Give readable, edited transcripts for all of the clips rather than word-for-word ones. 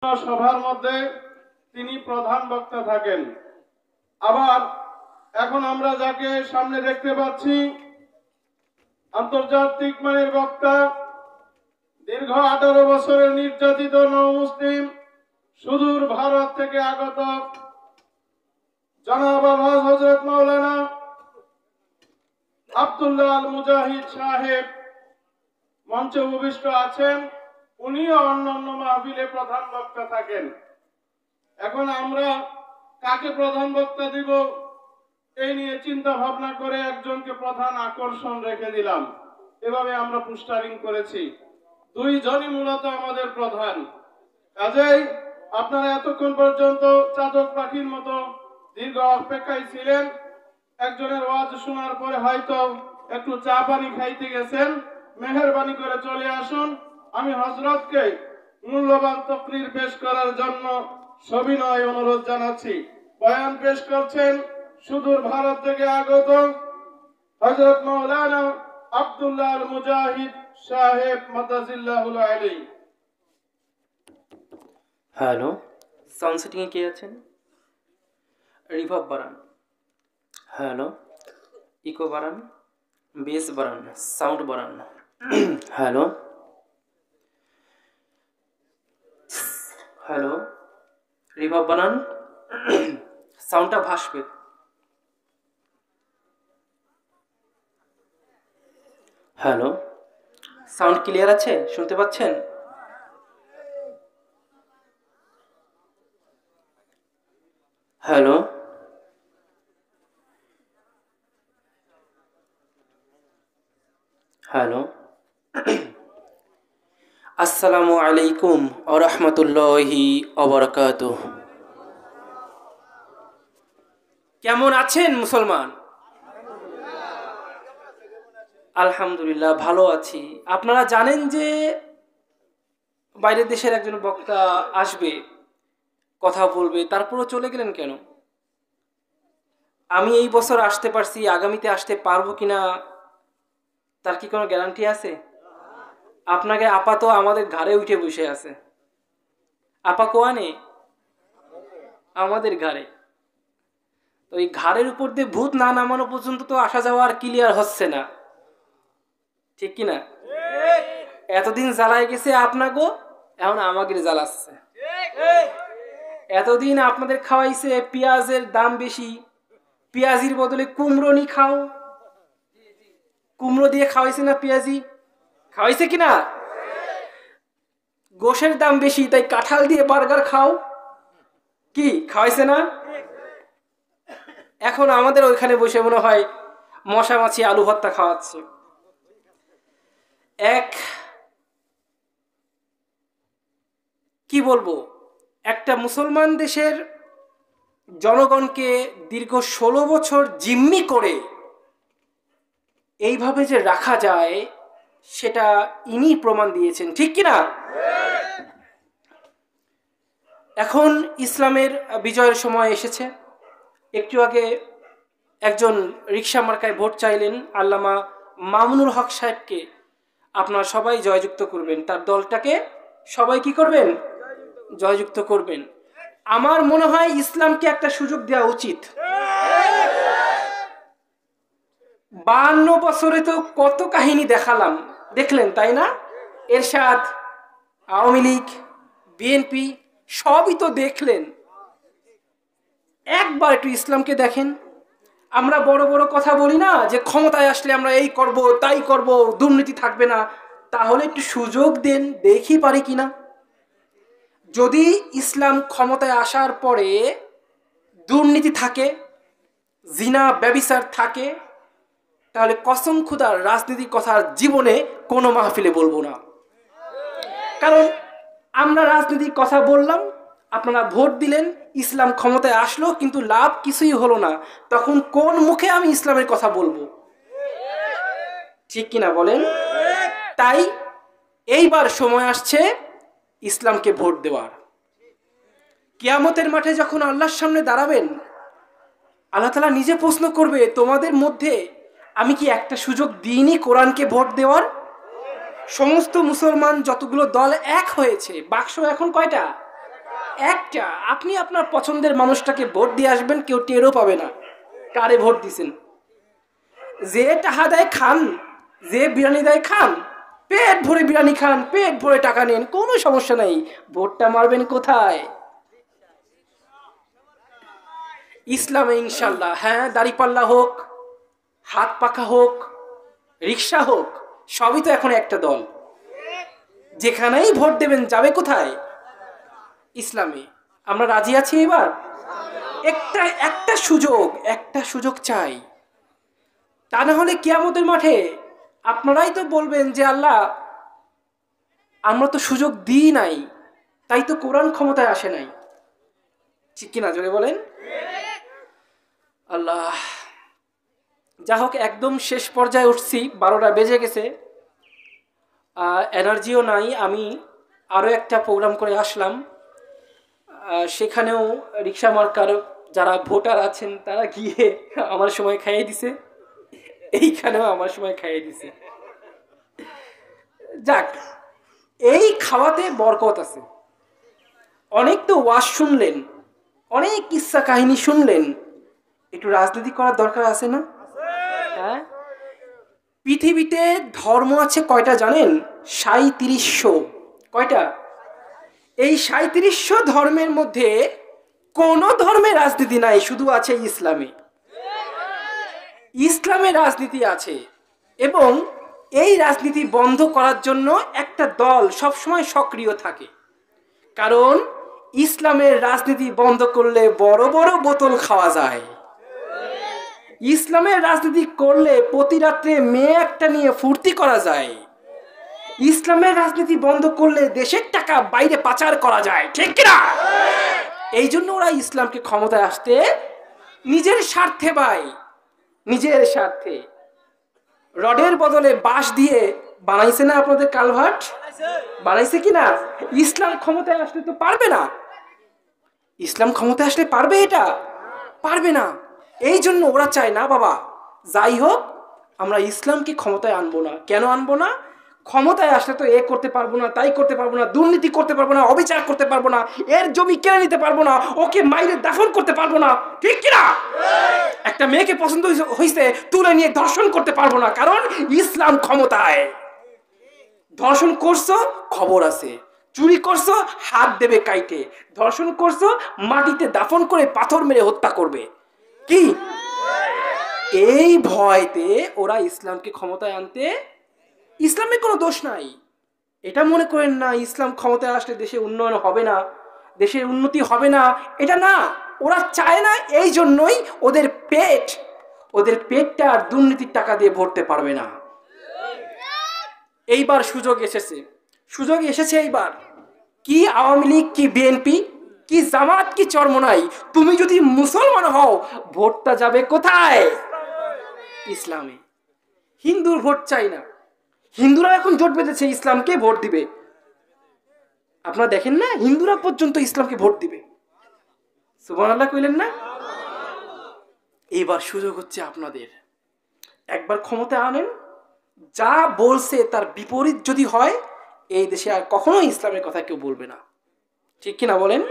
সভার মধ্যে তিনি প্রধান বক্তা থাকেন। আবার এখন আমরা যাকে সামনে দেখতে পাচ্ছি আন্তর্জাতিক মানের বক্তা, দীর্ঘ 18 বছরের নির্যাতিত নও-মুসলিম সুদূর ভারত থেকে আগত জনাব আলহাজ হযরত মাওলানা আব্দুল্লাহ আল মুজাহিদ সাহেব মঞ্চে উপবিষ্ট আছেন। উনিও অন্যান্য মাহফিলে প্রধান বক্তা থাকেন। এখন আমরা কাকে প্রধান বক্তা দিব এই নিয়ে চিন্তা ভাবনা করে একজনকে প্রধান আকর্ষণ রেখে দিলাম। এভাবে আমরা পোস্টারিং করেছি। দুইজনই মূলত আমাদের প্রধান। কাজেই আপনারা এতক্ষণ পর্যন্ত চাতক পাখির মতো দীর্ঘ অপেক্ষায় ছিলেন। একজনের ওয়াজ শোনার পরে হয়তো একটু চা পানি খাইতে গেছেন। মেহেরবানি করে চলে আসুন। আমি হযরতকে মূল্যবান তাকরীর পেশ করার জন্য সবিনয় অনুরোধ জানাচ্ছি। বয়ান পেশ করছেন সুদূর ভারত থেকে আগত হযরত মাওলানা আব্দুল্লাহ আল মুজাহিদ সাহেব মাদাজিল্লাহুল আলী। হ্যালো, সাউন্ড সেটিং এ কে আছেন? রিভার্ব বাড়ান। হ্যালো, ইকো বাড়ান, বেস বাড়ান, সাউন্ড বাড়ান। হ্যালো হ্যালো, রিভার্ব বাড়ান, সাউন্ডটা ভাসবে। হ্যালো, সাউন্ড ক্লিয়ার আছে? শুনতে পাচ্ছেন? হ্যালো, হ্যালো, আসসালামু আলাইকুম ওয়া রাহমাতুল্লাহি ওয়া বারাকাতুহু। কেমন আছেন মুসলমান? আলহামদুলিল্লাহ ভালো আছি। আপনারা জানেন যে বাইরের দেশের একজন বক্তা আসবে, কথা বলবে, তারপরও চলে গেলেন কেন? আমি এই বছর আসতে পারছি, আগামীতে আসতে পারবো কিনা তার কি কোনো গ্যারান্টি আছে? আপনাকে আপাতত আমাদের ঘাড়ে উঠে বসে আছে। আপা কোয়ানে আমাদের ঘাড়ে। তো এই ঘাড়ের উপর দিয়ে ভূত না নামানো পর্যন্ত তো আসা যাওয়া আর ক্লিয়ার হচ্ছে না, ঠিক কিনা? এতদিন জ্বালায় গেছে আপনাকে, এখন আমাকে জ্বালাচ্ছে। এতদিন আপনাদের খাওয়াইছে পেঁয়াজের দাম বেশি, পেঁয়াজির বদলে কুমড়ো নি খাও। কুমড়ো দিয়ে খাওয়াইছে না পেঁয়াজি? খাওয়াইছে কিনা? গোশের দাম বেশি, তাই কাঁঠাল দিয়ে বার্গার খাও। কি খাওয়াইছে না? এখন আমাদের ওইখানে বসে মনে হয় মশা মাছি আলু ভর্তা খাওয়াচ্ছে। কি বলবো, একটা মুসলমান দেশের জনগণকে দীর্ঘ 16 বছর জিম্মি করে এইভাবে যে রাখা যায় সেটা ইনি প্রমাণ দিয়েছেন, ঠিক কিনা? এখন ইসলামের বিজয়ের সময় এসেছে। একটু আগে একজন রিকশা মার্কায় ভোট চাইলেন আল্লামা মামুনুল হক সাহেবকে। আপনারা সবাই জয়যুক্ত করবেন, তার দলটাকে সবাই কি করবেন? জয়যুক্ত করবেন। আমার মনে হয় ইসলামকে একটা সুযোগ দেওয়া উচিত। 52 বছরে তো কত কাহিনী দেখলেন তাই না? এরশাদ, আওয়ামী লীগ, বিএনপি সবই তো দেখলেন। একবার একটু ইসলামকে দেখেন। আমরা বড় বড় কথা বলি না যে ক্ষমতায় আসলে আমরা এই করব তাই করব, দুর্নীতি থাকবে না। তাহলে একটু সুযোগ দেন, দেখি পারি কিনা। যদি ইসলাম ক্ষমতায় আসার পরে দুর্নীতি থাকে, জিনা ব্যভিচার থাকে, তাহলে কসম খুদার রাজনীতির কথা জীবনে কোনো মাহফিলে বলবো না। কারণ আমরা রাজনীতির কথা বললাম, আপনারা ভোট দিলেন, ইসলাম ক্ষমতায় আসলো, কিন্তু লাভ কিছুই হলো না। তখন কোন মুখে আমি ইসলামের কথা বলবো? ঠিক কিনা বলেন? তাই এইবার সময় আসছে ইসলামকে ভোট দেওয়ার। কিয়ামতের মাঠে যখন আল্লাহর সামনে দাঁড়াবেন, আল্লাহ তাআলা নিজে প্রশ্ন করবে, তোমাদের মধ্যে আমি কি একটা সুযোগ দিইনি কোরআনকে ভোট দেওয়ার? সমস্ত মুসলমান যতগুলো দল এক হয়েছে, বাক্স এখন কয়টা? একটা, আপনি আপনার পছন্দের মানুষটাকে ভোট দিয়ে আসবেন, কেউ টেরও পাবে না কারে ভোট দিছেন। যে টাকা দেয় খান, যে বিরিয়ানি দেয় খান, পেট ভরে বিরিয়ানি খান, পেট ভরে টাকা নেন, কোনো সমস্যা নাই। ভোটটা মারবেন কোথায়? ইসলামে ইনশাল্লাহ। হ্যাঁ, দাড়িপাল্লা হোক, হাত পাখা হোক, রিক্সা হোক, সবই তো এখন একটা দল। যেখানেই ভোট দেবেন যাবে কোথায়? ইসলামে। আমরা রাজি আছি এবার? একটা একটা সুযোগ চাই। তা না হলে কিয়ামতের মাঠে আপনারাই তো বলবেন যে আল্লাহ, আমরা তো সুযোগ দিই নাই, তাই তো কোরআন ক্ষমতায় আসে নাই। ঠিক কিনা জোরে বলেন। আল্লাহ, যা হোক, একদম শেষ পর্যায়ে উঠছি, 12টা বেজে গেছে, এনার্জিও নাই। আমি আরও একটা প্রোগ্রাম করে আসলাম, সেখানেও রিক্সা মার্কার যারা ভোটার আছেন তারা গিয়ে আমার সময় খাইয়ে দিছে, এইখানেও আমার সময় খাইয়ে দিছে। যাক, এই খাওয়াতে বরকত আছে। অনেক তো ওয়াজ শুনলেন, অনেক কিস্সা কাহিনী শুনলেন, একটু রাজনীতি করার দরকার আছে না? হ্যাঁ, পৃথিবীতে ধর্ম আছে কয়টা জানেন? 3700। কয়টা? এই 3700 ধর্মের মধ্যে কোন ধর্মের রাজনীতি নাই, শুধু আছে ইসলামে। ইসলামের রাজনীতি আছে, এবং এই রাজনীতি বন্ধ করার জন্য একটা দল সবসময় সক্রিয় থাকে। কারণ ইসলামের রাজনীতি বন্ধ করলে বড় বড় বোতল খাওয়া যায়। ইসলামের রাজনীতি করলে প্রতি রাত্রে মেয়ে একটা নিয়ে ফুর্তি করা যায়। ইসলামের রাজনীতি বন্ধ করলে দেশের টাকা বাইরে পাচার করা যায়। ঠিক কিনা? এই জন্য ওরা ইসলামকে ক্ষমতায় আসতে নিজের স্বার্থে, ভাই, নিজের স্বার্থে রডের বদলে বাঁশ দিয়ে বানাইছে না আপনাদের কালভার্ট? বানাইছে কিনা? ইসলাম ক্ষমতায় আসলে তো পারবে না। ইসলাম ক্ষমতায় আসলে পারবে? এটা পারবে না। এই জন্য ওরা চায় না, বাবা যাই হোক, আমরা ইসলামকে ক্ষমতায় আনবো না। কেন আনবো না? ক্ষমতায় আসলে তো এ করতে পারবো না, তাই করতে পারবো না, দুর্নীতি করতে পারবো না, অবিচার করতে পারবো না, এর জমি কেড়ে নিতে পারবো না, ওকে মাইরে দাফন করতে পারবো না। ঠিক কিনা? একটা মেয়েকে পছন্দ হয়েছে, তুলে নিয়ে ধর্ষণ করতে পারবো না, কারণ ইসলাম ক্ষমতায়। ধর্ষণ করছো, খবর আছে। চুরি করছো, হাত দেবে কাইটে। ধর্ষণ করছো, মাটিতে দাফন করে পাথর মেরে হত্যা করবে। কি এই ভয়তে ওরা ইসলামকে ক্ষমতায় আনতে, ইসলামের কোনো দোষ নাই, এটা মনে করেন না ইসলাম ক্ষমতায় আসলে দেশে উন্নয়ন হবে না, দেশের উন্নতি হবে না, এটা না। ওরা চায় না, এই জন্যই ওদের পেটটা আর দুর্নীতির টাকা দিয়ে ভরতে পারবে না। এইবার সুযোগ এসেছে এইবার। কি আওয়ামী লীগ, কি বিএনপি, কি জামাত, কি চরমনাই, তুমি যদি মুসলমান হও, ভোটটা যাবে কোথায়? ইসলামে। হিন্দুর ভোট চাই না। হিন্দুরা এখন জোট বেঁধেছে ইসলামকে ভোট দিবে। আপনারা দেখেন না, হিন্দুরা পর্যন্ত ইসলামকে ভোট দিবে। সুবহানাল্লাহ কইলেন না? এইবার সুযোগ হচ্ছে আপনাদের। একবার ক্ষমতায় আনেন, যা বলছে তার বিপরীত যদি হয়, এই দেশে আর কখনো ইসলামের কথা কেউ বলবে না। ঠিক কিনা বলেন?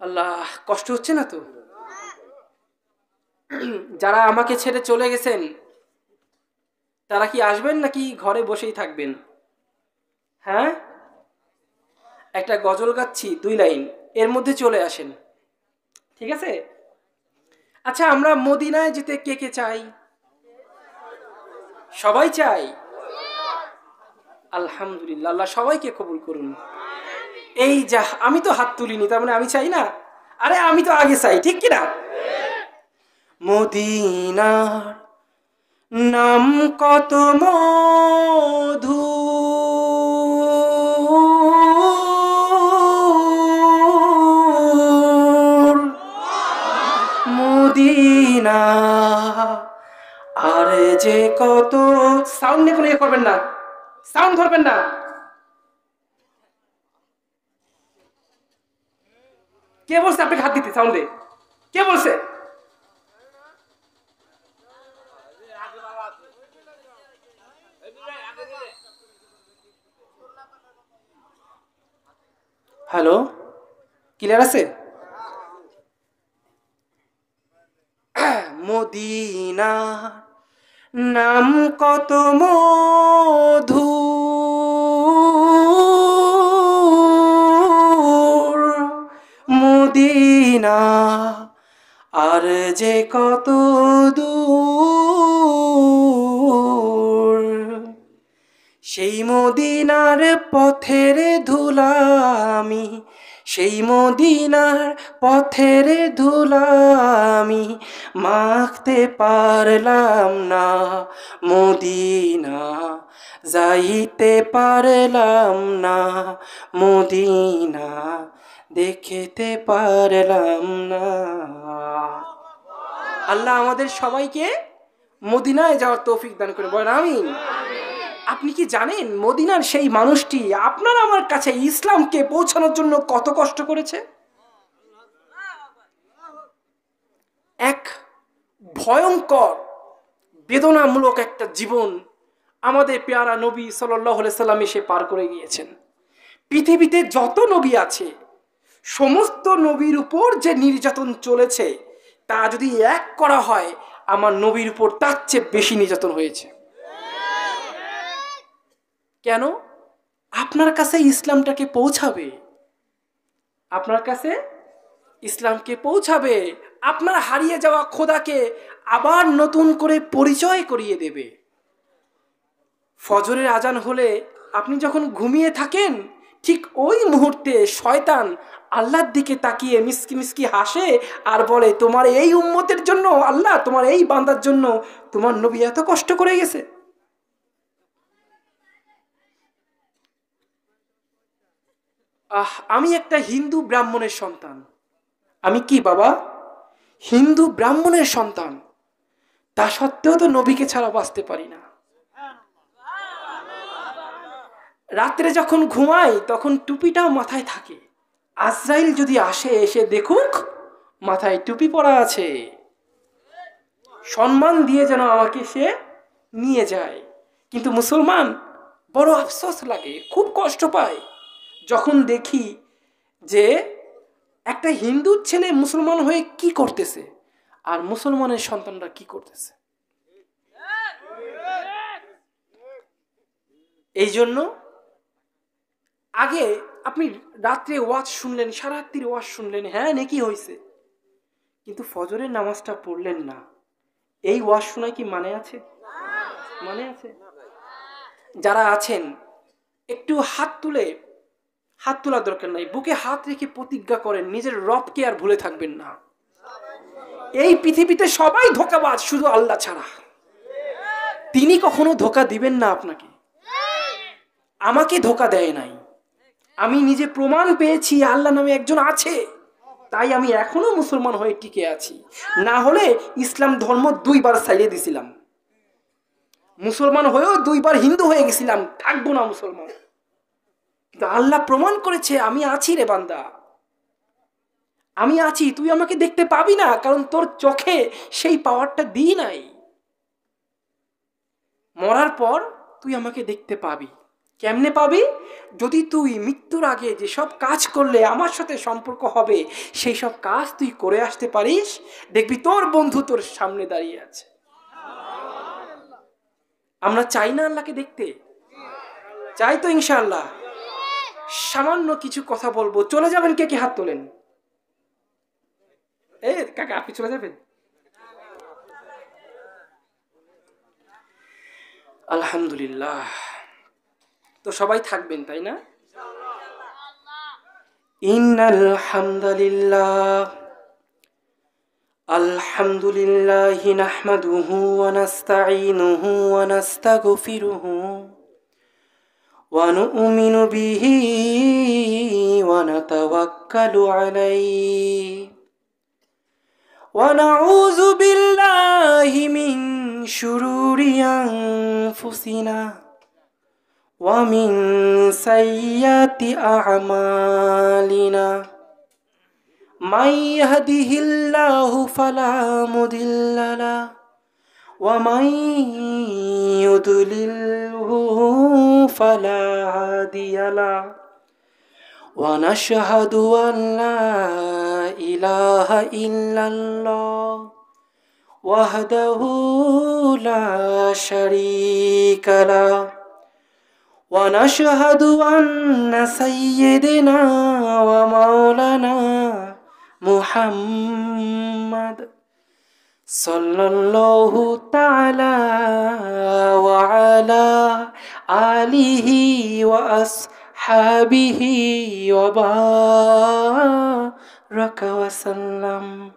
আল্লাহ, কষ্ট হচ্ছে না তো? যারা আমাকে ছেড়ে চলে গেছেন তারা কি আসবেন নাকি ঘরে বসেই থাকবেন? হ্যাঁ, একটা গজল গাচ্ছি 2 লাইন, এর মধ্যে চলে আসেন। ঠিক আছে? আচ্ছা, আমরা মদিনায় যেতে কে কে চাই? সবাই চাই। আলহামদুলিল্লাহ, আল্লাহ সবাইকে কবুল করুন। এই যা, আমি তো হাত তুলিনি, তার মানে আমি চাই না? আরে আমি তো আগে চাই। ঠিক কিনা? মদিনার নাম কত মধু, মদিনা আর যে কত। সাউন্ড নিয়ে কোনো ইয়ে করবেন না, সাউন্ড ধরবেন না। কে বলছে আপনাকে হাত দিতে সাউন্ডে? কে বলছে? হ্যালো। ক্লিয়ার আছে? মদিনা নাম কত মধু, মদিনা আর যে কত দূর, সেই মদিনার পথের ধুলামি, সেই মদিনার পথের ধুলামি মাখতে পারলাম না, মদিনা যাইতে পারলাম না, মদিনা দেখতে পারলাম না। আল্লাহ আমাদের সবাইকে মদিনায় যাওয়ার তৌফিক দান করে, বলেন আমিন। আপনি কি জানেন মদিনার সেই মানুষটি আপনার আমার কাছে ইসলামকে পৌঁছানোর জন্য কত কষ্ট করেছে? এক ভয়ঙ্কর বেদনামূলক একটা জীবন আমাদের পেয়ারা নবী সাল্লাল্লাহু আলাইহি সাল্লাম এসে পার করে গিয়েছেন। পৃথিবীতে যত নবী আছে সমস্ত নবীর উপর যে নির্যাতন চলেছে তা যদি এক করা হয় আমার নবীর উপর তার চেয়ে বেশি নির্যাতন হয়েছে। কেন? আপনার কাছে ইসলামটাকে পৌঁছাবে, আপনার কাছে ইসলামকে পৌঁছাবে, আপনার হারিয়ে যাওয়া খোদাকে আবার নতুন করে পরিচয় করিয়ে দেবে। ফজরের আজান হলে আপনি যখন ঘুমিয়ে থাকেন ঠিক ওই মুহূর্তে শয়তান আল্লাহর দিকে তাকিয়ে মিসকি মিসকি হাসে আর বলে, তোমার এই উম্মতের জন্য আল্লাহ, তোমার এই বান্দার জন্য তোমার নবী এত কষ্ট করে গেছে। আমি একটা হিন্দু ব্রাহ্মণের সন্তান। আমি কি বাবা? হিন্দু ব্রাহ্মণের সন্তান। তা সত্ত্বেও তো নবীকে ছাড়া বাঁচতে পারি না। রাত্রে যখন ঘুমাই তখন টুপিটাও মাথায় থাকে। আজরাইল যদি আসে এসে দেখুক মাথায় টুপি পরা আছে, সম্মান দিয়ে যেন আমাকে সে নিয়ে যায়। কিন্তু মুসলমান বড় আফসোস লাগে, খুব কষ্ট পায় যখন দেখি যে একটা হিন্দুর ছেলে মুসলমান হয়ে কি করতেছে আর মুসলমানের সন্তানরা কি করতেছে। এই জন্য আগে আপনি রাত্রে ওয়াজ শুনলেন, সারাত্রির ওয়াজ শুনলেন, হ্যাঁ নেকি হয়েছে, কিন্তু ফজরের নামাজটা পড়লেন না। এই ওয়াজ শোনায় কি মানে আছে? মানে আছে? যারা আছেন একটু হাত তোলার দরকার নাই, বুকে হাত রেখে প্রতিজ্ঞা করেন নিজের রবকে আর ভুলে থাকবেন না। এই পৃথিবীতে সবাই ধোঁকাবাজ শুধু আল্লাহ ছাড়া। তিনি কখনো ধোঁকা দিবেন না আপনাকে। আমাকে ধোঁকা দেয় নাই, আমি নিজে প্রমাণ পেয়েছি আল্লাহ নামে একজন আছে, তাই আমি এখনো মুসলমান হয়ে টিকে আছি। না হলে ইসলাম ধর্ম 2 বার ছাইড়ে দিছিলাম, মুসলমান হয়েও 2 বার হিন্দু হয়ে গেছিলাম, থাকবো না মুসলমান। কিন্তু আল্লাহ প্রমাণ করেছে আমি আছি রে বান্দা, আমি আছি। তুই আমাকে দেখতে পাবি না, কারণ তোর চোখে সেই পাওয়ারটা দিই নাই। মরার পর তুই আমাকে দেখতে পাবি। কেমনে পাবি? যদি তুই মৃত্যুর আগে যেসব কাজ করলে আমার সাথে সম্পর্ক হবে সেই সব কাজ তুই করে আসতে পারিস, দেখবি তোর বন্ধু তোর সামনে দাঁড়িয়ে আছে। আমরা চাই না আল্লাহকে দেখতে? চাই তো ইনশাআল্লাহ। সামান্য কিছু কথা বলবো, চলে যাবেন? কে কে হাত তোলেন? কাকা আপনি চলে যাবেন? আলহামদুলিল্লাহ। তো সবাই থাকবেন তাই না? ইন্নাল হামদুলিল্লাহ আলহামদুলিল্লাহি নাহমাদুহু ওয়া নাস্তাঈনুহু ওয়া নাস্তাগফিরুহু ওয়া নু'মিনু বিহি ওয়া নাতাওয়াক্কালু আলাইহি ওয়া নাউযু বিল্লাহি মিন শুরুরি আনফুসিনা ওয়া মিন সাইয়্যাতি আ'মালিনা মান ইয়াহদিহিল্লাহু ফালা মুদিল্লা লাহু ওয়া মান ইউদ্লিলহু ফালা হাদিয়া লাহু ونشهد أن لا إله إلا الله وحده لا شريك له ونشهد أن سيدنا ومولانا محمد صلى الله تعالى وعلى آله وأصحابه وبارك وسلم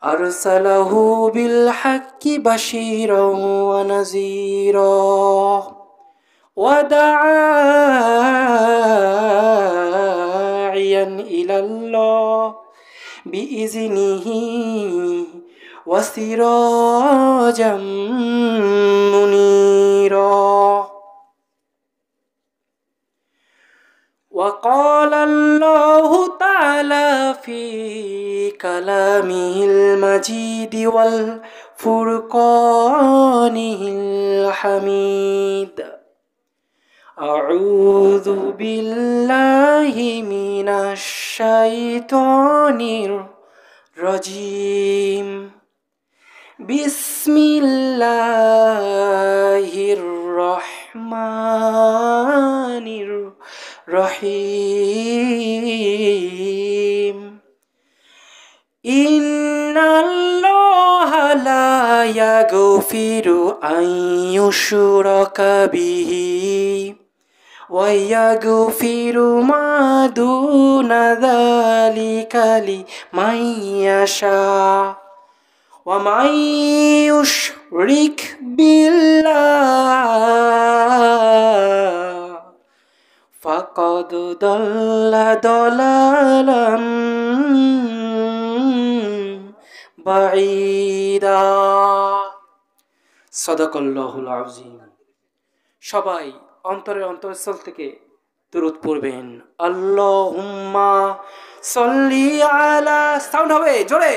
أرسله بالحق بشيرا ونذيرا وداعيا إلى الله بإذنه وسراجا منيرا وقال الله تعالى في كلامه المجيد والفرقانه الحميد أعوذ بالله من الشيطان الرجيم بسم الله الرحمن الرحيم إن الله لا يغفر أن يشرك به ويغفر ما دون ذلك لمن يشاء ومن يشرك بالله فقد ضل ضلالا بعيدا সাদাকাল্লাহুল আযীম। সবাই অন্তরের অন্তরস্থল থেকে দরুদ পড়বেন। আল্লাহুম্মা সাল্লি আলা, সাউন্ড হবে জোরে,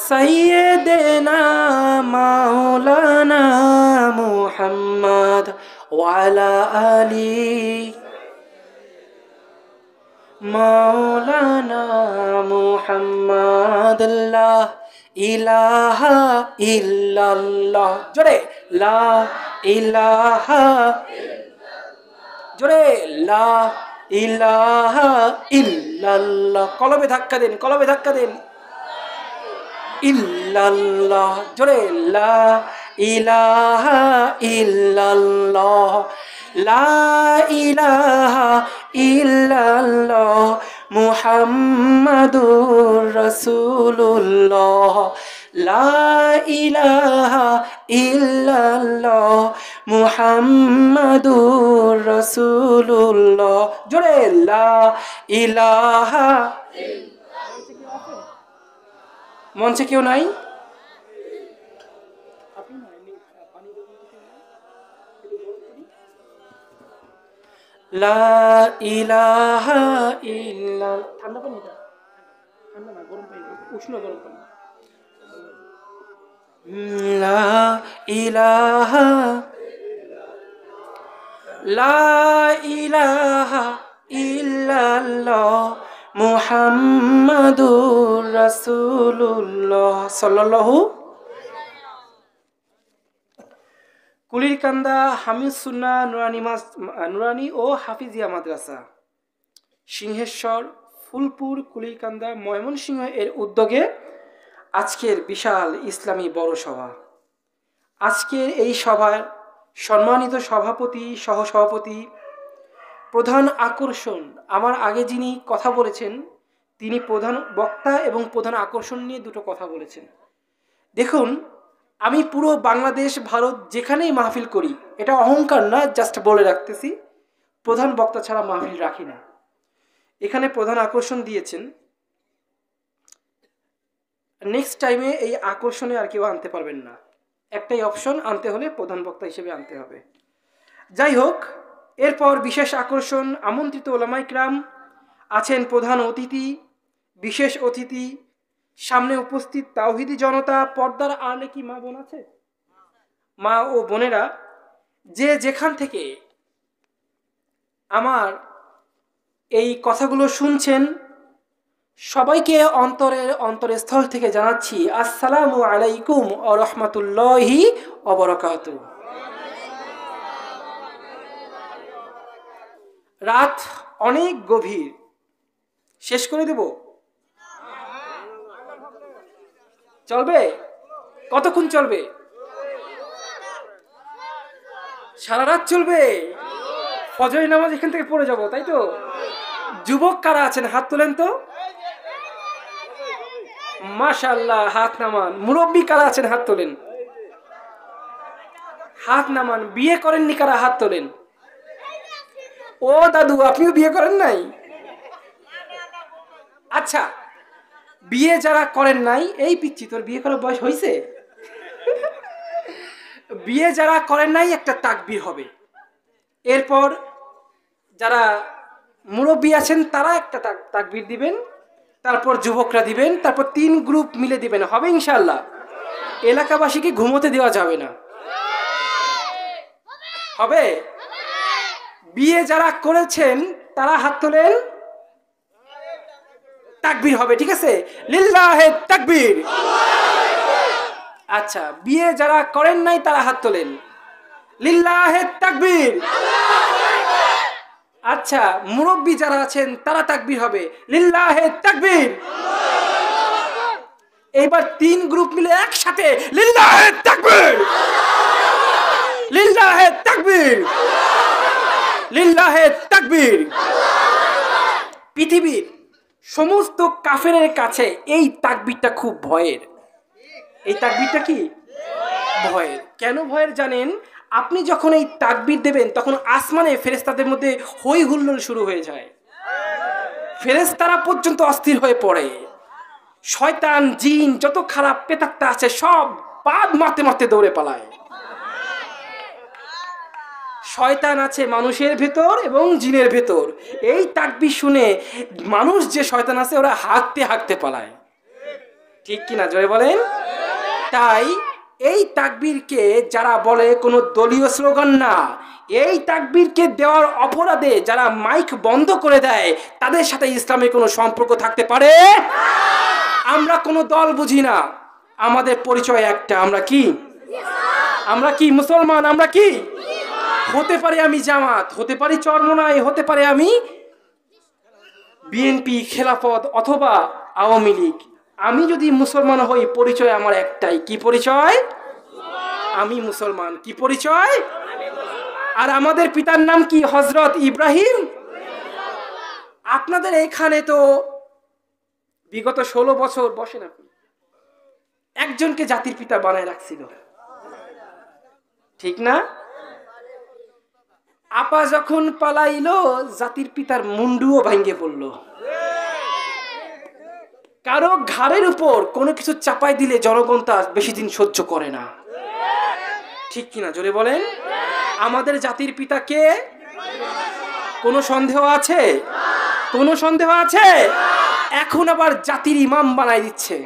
সাইয়্যিদিনা মাওলানা মুহাম্মদ ওয়া আলা আলি মাওলানা মুহাম্মদ। লা ইলাহা ইল্লাল্লাহ, জোরে লা ইলাহা, জোরে লা ইলাহা ইল্লাল্লাহ। কলবে ধাক্কা দিন, কলবে ধাক্কা দিন। ইল্লাল্লাহ, জোরে লা ইলাহা ইল্লাল্লাহ, লা ইলাহা ইল্লাল্লাহ মুহাম্মাদুর রাসূলুল্লাহ, লা ইলাহা ইল্লাল্লাহ মুহাম্মাদুর রাসূলুল্লাহ, জোরে লা ইলাহা। মঞ্চে কেউ নাই? লা ইলাহা ইল্লা, ঠান্ডা পানি, ঠান্ডা না গরম পানি, উষ্ণ গরম পানি। লা ইলাহা, লা ইলাহা ইল্লাল্লাহ মুহাম্মাদুর রাসূলুল্লাহ সাল্লাল্লাহু। কুলিরকান্দা হামিদ সুন্নাহ নুরানি ও হাফিজিয়া মাদ্রাসা সিংহেশ্বর ফুলপুর কুলিরকান্দা ময়মনসিংহ এর উদ্যোগে আজকের বিশাল ইসলামী বড় সভা। আজকের এই সভার সম্মানিত সভাপতি, সহসভাপতি, প্রধান আকর্ষণ, আমার আগে যিনি কথা বলেছেন তিনি প্রধান বক্তা এবং প্রধান আকর্ষণ নিয়ে দুটো কথা বলেছেন। দেখুন, আমি পুরো বাংলাদেশ ভারত যেখানেই মাহফিল করি, এটা অহংকার না, জাস্ট বলে রাখতেছি, প্রধান বক্তা ছাড়া মাহফিল রাখি না। এখানে প্রধান আকর্ষণ দিয়েছেন, নেক্সট টাইমে এই আকর্ষণে আর কেউ আনতে পারবেন না। একটাই অপশন, আনতে হলে প্রধান বক্তা হিসেবে আনতে হবে। যাই হোক, এরপর বিশেষ আকর্ষণ, আমন্ত্রিত ওলামায়ে কিরাম আছেন, প্রধান অতিথি, বিশেষ অতিথি, সামনে উপস্থিত তাওহীদি জনতা, পর্দার আড়ালে কি মা বোন আছে? মা ও বোনেরা, যে যেখান থেকে আমার এই কথাগুলো শুনছেন সবাইকে অন্তরস্থল থেকে জানাচ্ছি আসসালামু আলাইকুম ওয়া রাহমাতুল্লাহি ওয়া বারাকাতুহু। রাত অনেক গভীর, শেষ করে দেব? চলবে? কতক্ষণ চলবে? সারা রাত চলবে? ফজরের নামাজ এখান থেকে পড়ে যাব, তাই তো? যুবক কারা আছেন হাত তোলেন তো। মাশাআল্লাহ, হাত নামান। মুরব্বী কারা আছেন হাত তোলেন, হাত নামান। বিয়ে করেননি কারা হাত তোলেন। ও দাদু, আপনিও বিয়ে করেন নাই? আচ্ছা, বিয়ে যারা করেন নাই, এই পিচ্ছি তোর বিয়ে করার বয়স হয়েছে? বিয়ে যারা করেন নাই একটা তাকবীর হবে, এরপর যারা মুরব্বী আছেন তারা একটা তাকবীর দিবেন, তারপর যুবকরা দিবেন, তারপর 3 গ্রুপ মিলে দিবেন। হবে ইনশাআল্লাহ? এলাকাবাসীকে ঘুমোতে দেওয়া যাবে না। হবে? বিয়ে যারা করেছেন তারা হাত তোলেন, তাকবীর হবে, ঠিক আছে? লিল্লাহে তাকবীর। আচ্ছা, বিয়ে যারা করেন নাই তারা হাত তোলেন, লিল্লাহে তাকবীর। আচ্ছা, মুরব্বী যারা আছেন তারা তাকবীর হবে, লিল্লাহে তাকবীর। এইবার 3 গ্রুপ মিলে একসাথে লিল্লাহে তাকবীর, লিল্লাহে তাকবীর, লিল্লাহে তাকবীর। পৃথিবীর সমস্ত কাফেরের কাছে এই তাকবীরটা খুব ভয়ের। এই তাকবীরটা কি ভয়ের? কেন ভয়ের জানেন? আপনি যখন এই তাকবীর দেবেন তখন আসমানে ফেরেশতাদের মধ্যে হই হুল্লোড় শুরু হয়ে যায়, ফেরেশতারা পর্যন্ত অস্থির হয়ে পড়ে। শয়তান জিন যত খারাপ প্রেতাত্মা আছে সব পাদ মারতে মারতে দৌড়ে পালায়। শয়তান আছে মানুষের ভেতর এবং জিনের ভেতর। এই তাকবীর শুনে মানুষ যে শয়তান আছে ওরা হাঁকতে হাঁকতে পালায়, ঠিক কিনা জোরে বলেন? তাই এই তাকবীরকে যারা বলে কোনো দলীয় স্লোগান না, এই তাকবীরকে দেওয়ার অপরাধে যারা মাইক বন্ধ করে দেয় তাদের সাথে ইসলামের কোনো সম্পর্ক থাকতে পারে? আমরা কোনো দল বুঝি না, আমাদের পরিচয় একটা, আমরা কি? আমরা কি মুসলমান? আমরা কি? হতে পারে আমি জামাত, হতে পারি চরমনাই, হতে পারে আমি বিএনপি, খেলাফত অথবা আওয়ামী লীগ। আমি যদি মুসলমান হই পরিচয় আমার একটাই, কি পরিচয়? আমি মুসলমান। কি পরিচয়? আর আমাদের পিতার নাম কি? হযরত ইব্রাহিম। আপনাদের এখানে তো বিগত 16 বছর বসেন আপনি, একজনকে জাতির পিতা বানায় রাখছিল, ঠিক না? আপা যখন পালাইলো জাতির পিতার মুন্ডুও ভাঙ্গে পড়লো। কারো ঘাড়ের উপর কোনো কিছু চাপাই দিলে জনগণ তা বেশি দিন সহ্য করে না, ঠিক কিনা জোরে বলেন? আমাদের জাতির পিতাকে কোনো সন্দেহ আছে? কোনো সন্দেহ আছে? এখন আবার জাতির ইমাম বানাই দিচ্ছে।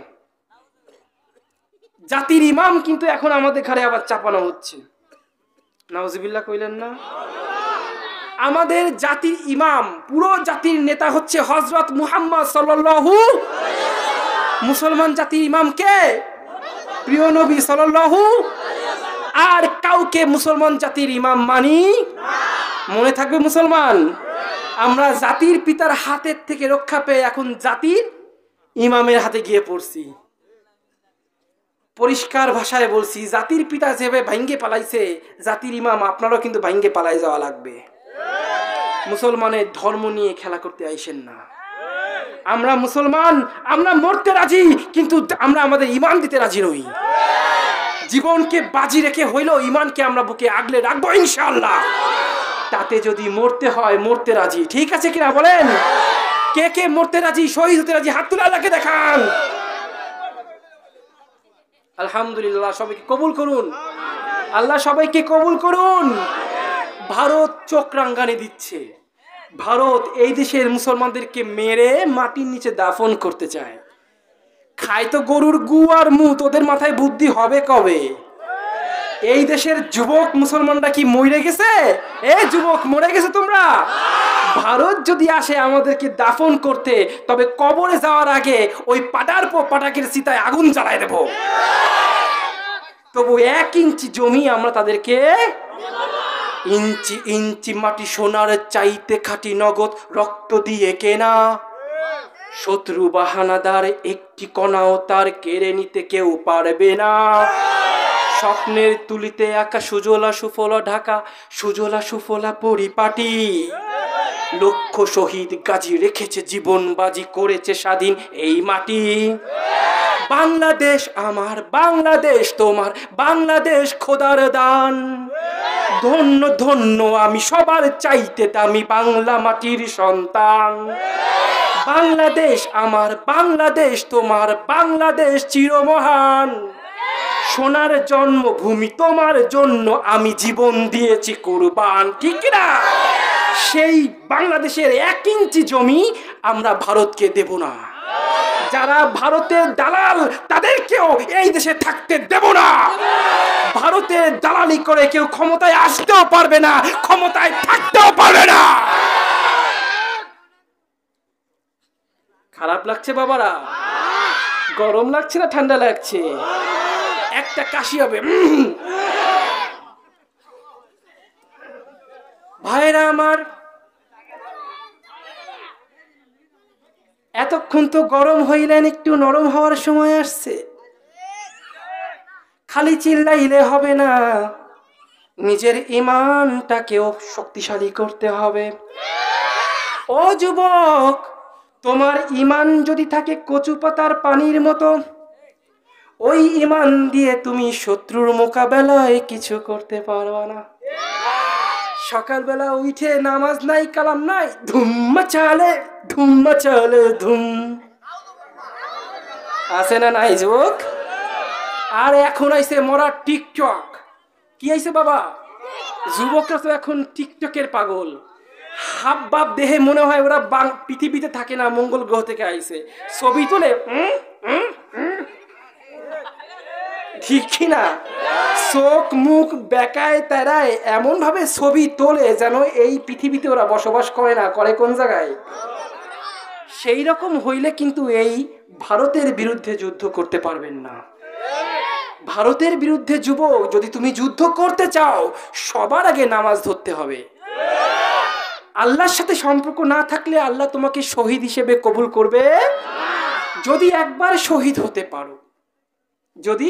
জাতির ইমাম কিন্তু এখন আমাদের ঘাড়ে আবার চাপানো হচ্ছে। নাউজুবিল্লাহ কইলেন না? আমাদের জাতির ইমাম, পুরো জাতির নেতা হচ্ছে হযরত মুহাম্মদ সাল্লাল্লাহু। মুসলমান জাতির ইমাম কে? প্রিয় নবী সাল্লাল্লাহু। আর কাউকে মুসলমান জাতির ইমাম মানি? মনে থাকবে মুসলমান। আমরা জাতির পিতার হাতের থেকে রক্ষা পেয়ে এখন জাতির ইমামের হাতে গিয়ে পড়ছি। পরিষ্কার ভাষায় বলছি, জাতির পিতা যেভাবে ভাঙ্গে পালাইছে জাতির ইমাম আপনারও কিন্তু ভাঙ্গে পালাই যাওয়া লাগবে। মুসলমানের ধর্ম নিয়ে খেলা করতে আইসেন না। আমরা মুসলমান, আমরা মরতে রাজি, কিন্তু আমরা আমাদের ঈমান দিতে রাজি নই। জীবনকে বাজি রেখে হইলেও ঈমানকে আমরা বুকে আগলে রাখবো ইনশাআল্লাহ। তাতে যদি মরতে হয় মরতে রাজি, ঠিক আছে কিনা বলেন? কে কে মরতে রাজি, শহীদ হতে রাজি? হাত তুলে আল্লাহকে দেখান। আলহামদুলিল্লাহ, সবাইকে কবুল করুন। আল্লাহ সবাইকে কবুল করুন। ভারত চোখ রাঙ্গানি দিচ্ছে। ভারত এই দেশের মুসলমানদেরকে মেরে মাটির নিচে দাফন করতে চায়। খায় তো গরুর গু আর মুত, ওদের মাথায় বুদ্ধি হবে কবে? এই দেশের যুবক মুসলমানরা কি মরে গেছে? এই যুবক মরে গেছে তোমরা? ভারত যদি আসে আমাদেরকে দাফন করতে, তবে কবরে যাওয়ার আগে ওই পাটাকের চিতায় আগুন জ্বালায় দেব। তবু 1 ইঞ্চি জমি আমরা তাদেরকে, ইঞ্চি ইঞ্চি মাটি সোনার চাইতে খাঁটি নগদ রক্ত দিয়ে কেনা। শত্রু বাহানাদার একটি কণাও তার কেড়ে নিতে কেউ পারবে না। স্বপ্নের তুলিতে একা সুজলা সুফলা ঢাকা, সুজলা সুফলা পরিপাটি। লক্ষ শহীদ গাজী রেখেছে জীবন বাজি, করেছে স্বাধীন এই মাটি। বাংলাদেশ আমার, বাংলাদেশ তোমার, বাংলাদেশ খোদার দান। ধন্য ধন্য আমি সবার চাইতে দামি বাংলা মাটির সন্তান। বাংলাদেশ আমার, বাংলাদেশ তোমার, বাংলাদেশ চিরমহান। সোনার জন্মভূমি তোমার জন্য আমি জীবন দিয়েছি কুরবান, ঠিক না? সেই বাংলাদেশের 1 ইঞ্চি জমি আমরা ভারতকে দেব না। যারা ভারতের দালাল তাদেরকেও এই দেশে থাকতে দেব না। ভারতের দালালি করে কেউ ক্ষমতায় আসতেও পারবে না, ক্ষমতায় থাকতেও পারবে না। খারাপ লাগছে বাবারা? গরম লাগছে না ঠান্ডা লাগছে? একটা কাশি হবে। ভাইরা আমার, এতক্ষণ তো গরম হইলেন, একটু নরম হওয়ার সময় আসছে। খালি চিল্লাইলে হবে না, নিজের ঈমানটাকেও শক্তিশালী করতে হবে। ও যুবক, তোমার ঈমান যদি থাকে কচু পাতার পানির মতো, ওই ঈমান দিয়ে তুমি শত্রুর মোকাবেলায় কিছু করতে পারবা না। সকালবেলা উঠে নামাজ নাই, কালাম নাই, ধুম চালে ধুম আছে না নাই যুবক? আর এখন আইছে মরা টিকটক। কি আইছে বাবা? যুবকরা তো এখন টিকটকের পাগল। হাব বাপ দেহে মনে হয় ওরা পৃথিবীতে থাকে না, মঙ্গল গ্রহ থেকে আইছে। ছবি তোলে, ঠিক না? চোখ মুখ বেকায় তারায় এমন ভাবে ছবি তোলে যেন এই পৃথিবীতে ওরা বসবাস করে না, করে কোন জায়গায়। সেই রকম হইলে কিন্তু এই ভারতের বিরুদ্ধে যুদ্ধ করতে পারবেন না। ভারতের বিরুদ্ধে যুবক যদি তুমি যুদ্ধ করতে চাও, সবার আগে নামাজ ধরতে হবে। আল্লাহর সাথে সম্পর্ক না থাকলে আল্লাহ তোমাকে শহীদ হিসেবে কবুল করবে। যদি একবার শহীদ হতে পারো, যদি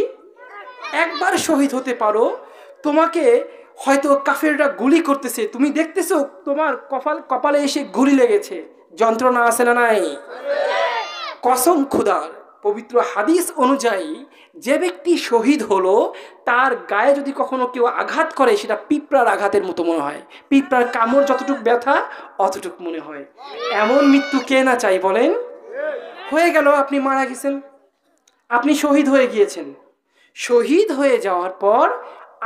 একবার শহীদ হতে পারো, তোমাকে হয়তো কাফেররা গুলি করতেছে, তুমি দেখতেছো তোমার কপালে এসে গুলি লেগেছে, যন্ত্রণা আছে না নাই? কসম খুদার, পবিত্র হাদিস অনুযায়ী যে ব্যক্তি শহীদ হলো, তার গায়ে যদি কখনো কেউ আঘাত করে, সেটা পিঁপড়ার আঘাতের মতো মনে হয়। পিঁপড়ার কামড় যতটুকু ব্যথা অতটুকু মনে হয়। এমন মৃত্যু কে না চাই বলেন? হয়ে গেল, আপনি মারা গেছেন, আপনি শহীদ হয়ে গিয়েছেন। শহীদ হয়ে যাওয়ার পর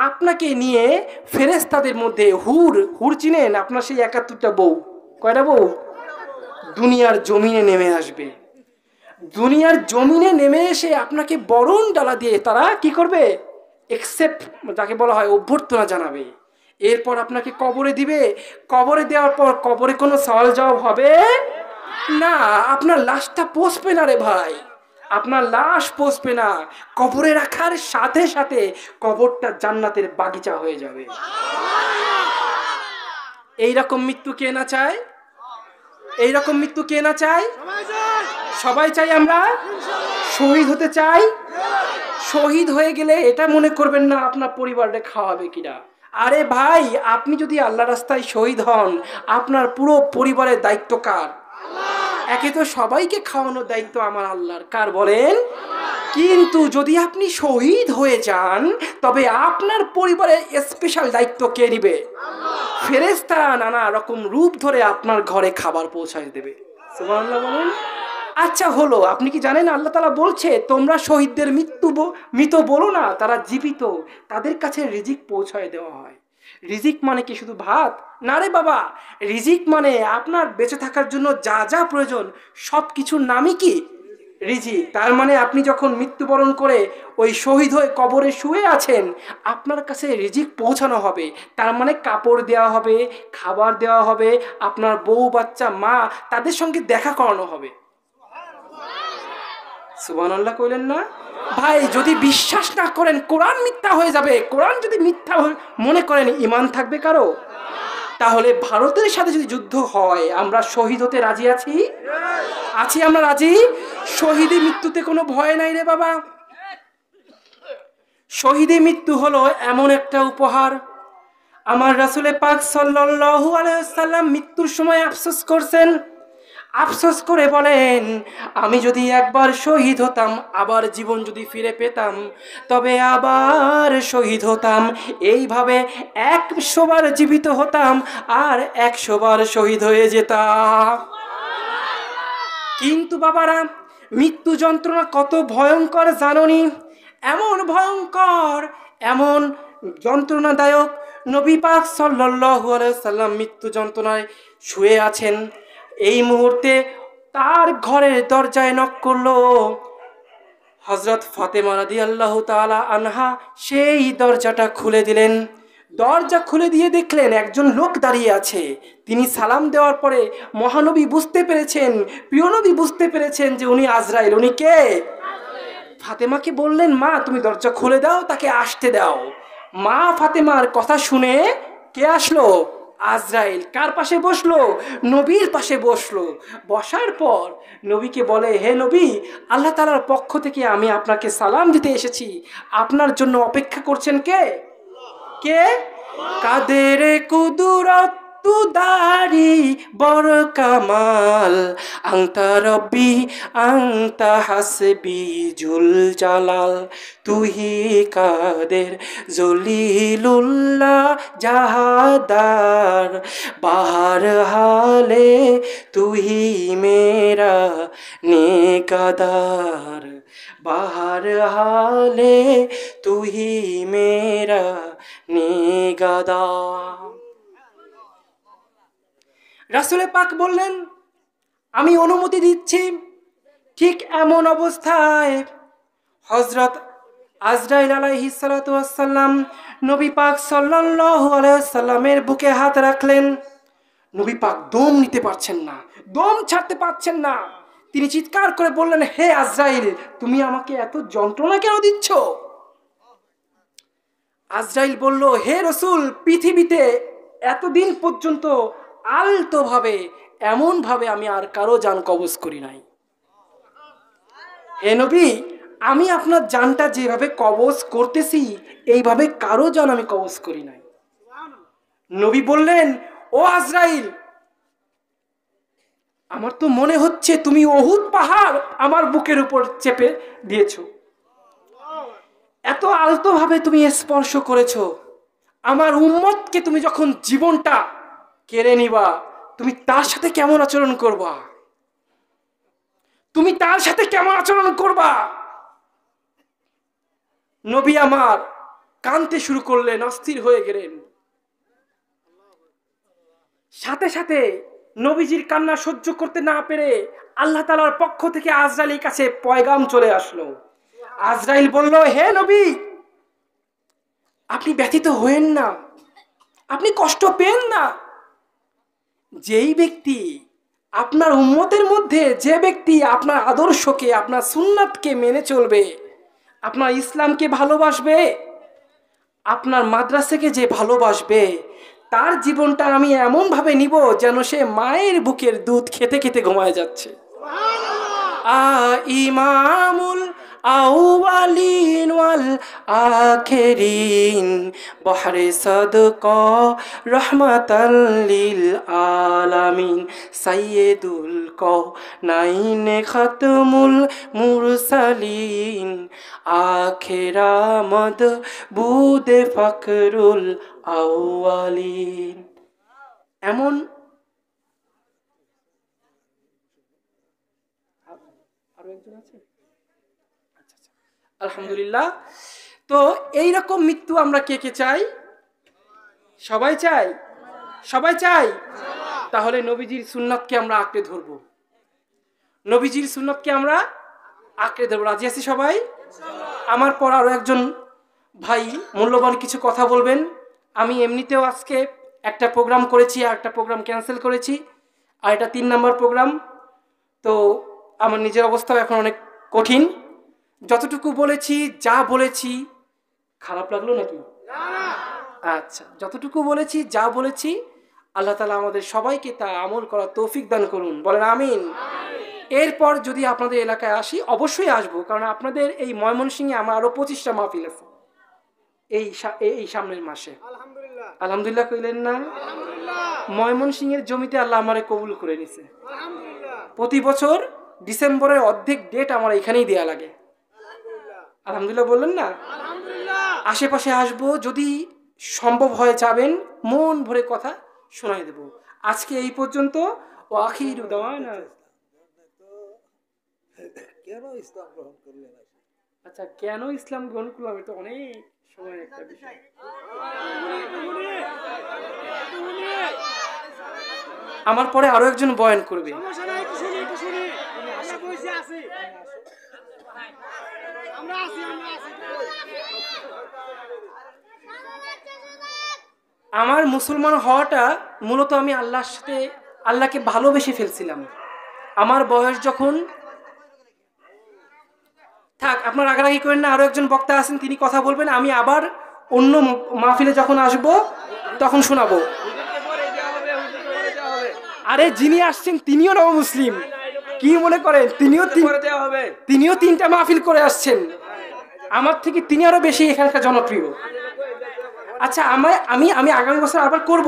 আপনাকে নিয়ে ফেরেশতাদের মধ্যে হুর চিনেন? আপনার সেই 71টা বউ, কয়টা বউ দুনিয়ার জমিনে নেমে আসবে। দুনিয়ার জমিনে নেমে এসে আপনাকে বরণ ডালা দিয়ে তারা কি করবে? একসেপ্ট, যাকে বলা হয় অভ্যর্থনা জানাবে। এরপর আপনাকে কবরে দিবে। কবরে দেওয়ার পর কবরে কোনো সওয়াল জবাব হবে না। আপনার লাশটা পচবে না রে ভাই, আপনার লাশ পচবে না। কবরে রাখার সাথে সাথে কবরটা জান্নাতের বাগিচা হয়ে যাবে। এইরকম মৃত্যু কে না চায়? এইরকম মৃত্যু কে না চায়? সবাই চাই আমরা। শহীদ হতে চাই। শহীদ হয়ে গেলে এটা মনে করবেন না আপনার পরিবারে খাওয়াবে কিনা। আরে ভাই, আপনি যদি আল্লাহ রাস্তায় শহীদ হন, আপনার পুরো পরিবারের দায়িত্ব কার? একে তো সবাইকে খাওয়ানোর দায়িত্ব আমার আল্লাহর, কার বলেন? কিন্তু যদি আপনি শহীদ হয়ে যান, তবে আপনার পরিবারের স্পেশাল দায়িত্ব কে নিবে? ফেরেশতারা নানা রকম রূপ ধরে আপনার ঘরে খাবার পৌঁছায় দেবে। সুবহানাল্লাহ বলেন। আচ্ছা হলো, আপনি কি জানেন আল্লাহ তাআলা বলছে তোমরা শহীদদের মৃত বলো না, তারা জীবিত, তাদের কাছে রিজিক পৌঁছায় দেওয়া হয়। রিজিক মানে কি শুধু ভাত? না রে বাবা, রিজিক মানে আপনার বেঁচে থাকার জন্য যা যা প্রয়োজন সব কিছুর নামই কি? রিজিক, তার মানে আপনি যখন মৃত্যুবরণ করে ওই শহীদ হয়ে কবরে শুয়ে আছেন, আপনার কাছে রিজিক পৌঁছানো হবে। তার মানে কাপড় দেওয়া হবে, খাবার দেওয়া হবে, আপনার বউ বাচ্চা মা তাদের সঙ্গে দেখা করানো হবে। সুবহানাল্লাহ কইলেন না? ভাই যদি বিশ্বাস না করেন কোরআন মিথ্যা হয়ে যাবে। কোরআন যদি মিথ্যা মনে করেন, ঈমান থাকবে কারো? তাহলে ভারতের সাথে যদি যুদ্ধ হয়, আমরা শহীদ হতে রাজি আছি? আছি আমরা রাজি? শহীদি মৃত্যুতে কোনো ভয় নাই রে বাবা। শহীদি মৃত্যু হলো এমন একটা উপহার। আমার রাসূলে পাক সাল্লাল্লাহু আলাইহি ওয়াসাল্লাম মৃত্যুর সময় আফসোস করছেন। আফসোস করে বলেন, আমি যদি একবার শহীদ হতাম, আবার জীবন যদি ফিরে পেতাম, তবে আবার শহীদ হতাম। এইভাবে 100 বার জীবিত হতাম আর 100 বার শহীদ হয়ে যেতাম। কিন্তু বাবারা, মৃত্যু যন্ত্রণা কত ভয়ঙ্কর জানোনি? এমন ভয়ঙ্কর, এমন যন্ত্রণাদায়ক। নবী পাক সাল্লাল্লাহু আলাইহি সাল্লাম মৃত্যু যন্ত্রণায় শুয়ে আছেন। এই মুহূর্তে তার ঘরের দরজায় নক করলো হযরত ফাতেমা রাদিয়াল্লাহু তাআলা আনহা। সেই দরজাটা খুলে দিলেন। দরজা খুলে দিয়ে দেখলেন একজন লোক দাঁড়িয়ে আছে। তিনি সালাম দেওয়ার পরে মহানবী বুঝতে পেরেছেন, প্রিয় নবী বুঝতে পেরেছেন যে উনি আজরাইল। উনি কে? ফাতেমাকে বললেন, মা তুমি দরজা খুলে দাও, তাকে আসতে দাও। মা ফাতেমার কথা শুনে কে আসলো? আজরাইল। কার পাশে বসলো? নবীর পাশে বসলো। বসার পর নবীকে বলে, হে নবী, আল্লাহ তাআলার পক্ষ থেকে আমি আপনাকে সালাম দিতে এসেছি। আপনার জন্য অপেক্ষা করছেন কে? কে? কাদের কুদরত তু দারি বড় কামাল, আংতা রব্বি আংতা হাসবি জুল জালাল, তুহি কাদের জলিলুল্লাহ জাহাদার, বাহার হালে তুহি মেরা নেকাদার, বাহার হালে তুহি মেরা নেকাদার। রাসূলে পাক বললেন, আমি অনুমতি দিচ্ছি। ঠিক এমন অবস্থায় হযরত আজরাইল আলাইহিস সালাতু ওয়াস সালাম নবী পাক সাল্লাল্লাহু আলাইহি ওয়াসাল্লামের বুকে হাত রাখলেন। নবী পাক দম নিতে পারছেন না, দম ছাড়তে পারছেন না। তিনি চিৎকার করে বললেন, হে আজরাইল, তুমি আমাকে এত যন্ত্রণা কেন দিচ্ছ? আজরাইল বলল, হে রাসূল, পৃথিবীতে এতদিন পর্যন্ত আলতোভাবে এমনভাবে আমি আর কারো জান কবজ করি নাই। হে নবী, আমি আপনার জানটা যেভাবে কবজ করতেছি, এইভাবে কারো জান আমি কবজ করি নাই। নবী বললেন, ও আজরাইল, আমার তো মনে হচ্ছে তুমি উহুদ পাহাড় আমার বুকের উপর চেপে দিয়েছো। এত আলতোভাবে তুমি স্পর্শ করেছো। আমার উম্মতকে তুমি যখন জীবনটা কেড়ে নিবা, তুমি তার সাথে কেমন আচরণ করবা? তুমি তার সাথে কেমন আচরণ করবা? নবী আমার কাঁদতে শুরু করলেন, অস্থির হয়ে গেলেন। সাথে সাথে নবীজির কান্না সহ্য করতে না পেরে আল্লাহ তাআলার পক্ষ থেকে আজরাইলের কাছে পয়গাম চলে আসলো। আজরাইল বলল, হে নবী, আপনি ব্যথিত হয়েন না, আপনি কষ্ট পেন না। যেই ব্যক্তি আপনার উম্মতের মধ্যে, যে ব্যক্তি আপনার আদর্শকে, আপনার সুন্নাতকে মেনে চলবে, আপনার ইসলামকে ভালোবাসবে, আপনার মাদ্রাসাকে যে ভালোবাসবে, তার জীবনটা আমি এমনভাবে নিব যেন সে মায়ের বুকের দুধ খেতে খেতে ঘুমায় যাচ্ছে। ইমামুল আউয়ালিন ওয়াল আখিরিন, বহরে সাদকা রহমাতাল লিল আলামিন, সাইয়্যিদুল কাওনাইন খাতমুল মুরসালিন, আখিরামদ বুদে ফখরুল আউয়ালিন। এমন আলহামদুলিল্লাহ। তো এইরকম মৃত্যু আমরা কে কে চাই? সবাই চাই, সবাই চাই। তাহলে নবীজির সুন্নাতকে আমরা আঁকড়ে ধরবো, নবীজির সুন্নাতকে আমরা আঁকড়ে ধরবো। রাজি আছি সবাই? আমার পর আরো একজন ভাই মূল্যবান কিছু কথা বলবেন। আমি এমনিতেও আজকে একটা প্রোগ্রাম করেছি আর একটা প্রোগ্রাম ক্যান্সেল করেছি, আর এটা 3 নম্বর প্রোগ্রাম। তো আমার নিজের অবস্থাও এখন অনেক কঠিন। যতটুকু বলেছি, যা বলেছি, খারাপ লাগলো নাকি? আচ্ছা, যতটুকু বলেছি, যা বলেছি, আল্লাহ তাআলা আমাদের সবাইকে তা আমল করার তৌফিক দান করুন, বলেন আমিন। এরপর যদি আপনাদের এলাকায় আসি, অবশ্যই আসবো, কারণ আপনাদের এই ময়মনসিংহে আমার আরো 25টা মাহফিল আছে এই সামনের মাসে। আলহামদুলিল্লাহ কইলেন না? ময়মনসিংহের জমিতে আল্লাহ আমারে কবুল করে নিছে। প্রতি বছর ডিসেম্বরের অর্ধেক ডেট আমার এখানেই দেয়া লাগে। আলহামদুলিল্লাহ বললেন না? আশেপাশে আসবো, যদি সম্ভব হয় যাবেন, মন ভরে কথা শোনাই দেব। আজকে এই পর্যন্ত। ও আখিরু দাওয়ানা। কেন ইসলাম গ্রহণ করলেন? আচ্ছা, কেন ইসলাম গ্রহণ করলাম, এটা অনেক সময় একটা বিষয়। আমার পরে আরো একজন বয়ান করবে। আমার মুসলমান হওয়াটা মূলত আমি আল্লাহর সাথে, আল্লাহকে ভালোবেসে ফেলছিলাম। আমার বয়স যখন, থাক আপনার রাগারাগি করেন না, আরো একজন বক্তা আছেন, তিনি কথা বলবেন। আমি আবার অন্য মাহফিলে যখন আসব তখন শোনাবো। আরে যিনি আসছেন তিনিও নব মুসলিম, কি মনে করেন? তিনিও 3টা মাহফিল করে আসছেন, আমার থেকে তিনি আরো বেশি এখানকার জনপ্রিয়। আচ্ছা, আমি আমি আগামী বছর আবার করব।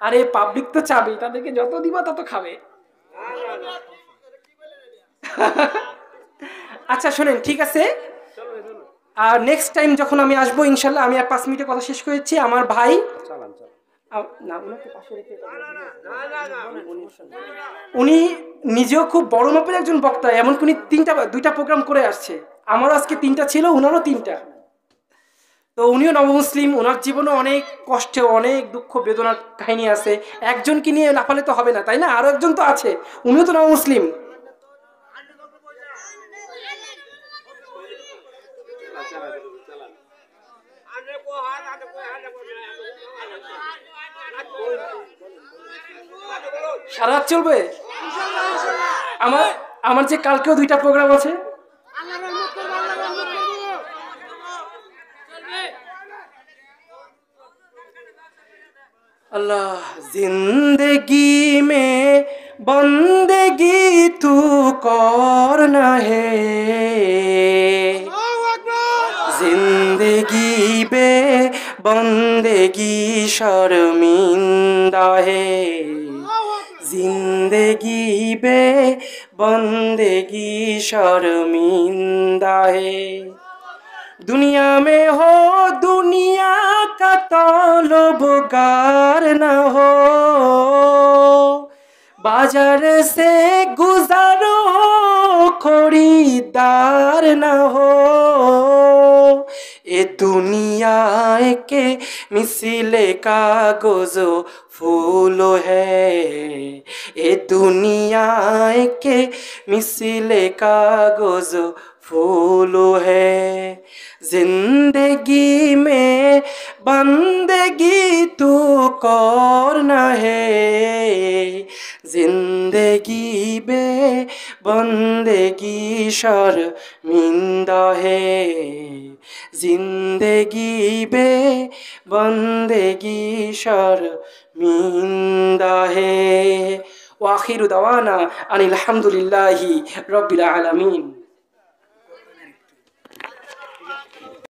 আরে পাবলিক তো চাবে, তাদেরকে যত দিবা তত খাবে। আচ্ছা শোনেন, ঠিক আছে, আর নেক্সট টাইম যখন আমি আসবো ইনশাল্লাহ, আমি আর 5 মিনিটে কথা শেষ করেছি। আমার ভাই উনি নিজেও খুব বড় মাপের একজন বক্তা, এমনকি উনি 2টা প্রোগ্রাম করে আসছে। আমারও আজকে 3টা ছিল, উনারও 3টা। তো উনিও নবমুসলিম, ওনার জীবনে অনেক কষ্টে, অনেক দুঃখ বেদনার কাহিনী আছে। একজনকে নিয়ে লাফালে তো হবে না, তাই না? আরো একজন তো আছে, উনিও তো নবমুসলিম। সারা রাত চলবে। আমার যে কালকেও 2টা প্রোগ্রাম আছে। अल्लाह जिंदगी में बंदगी तू करना है, जिंदगी बे बंदगी शर्मिंदा है, जिंदगी बे बंदगी शर्मिंदा है। दुनिया में हो दुनिया का तलबगार न हो, बाजार से गुजारो खरीदार न हो, ए दुनिया के मिसले कागज फूल है, ए दुनिया के मिसले कागज फूल है, जिंदगी में बंदगी तू करना है, जिंदगी में बंदगी शर्मिंदा है, जिंदगी में बंदगी शर्मिंदा है। वाखिरु दवाना अनिल हम्दुलिल्लाहि रब्बिल आलमीन।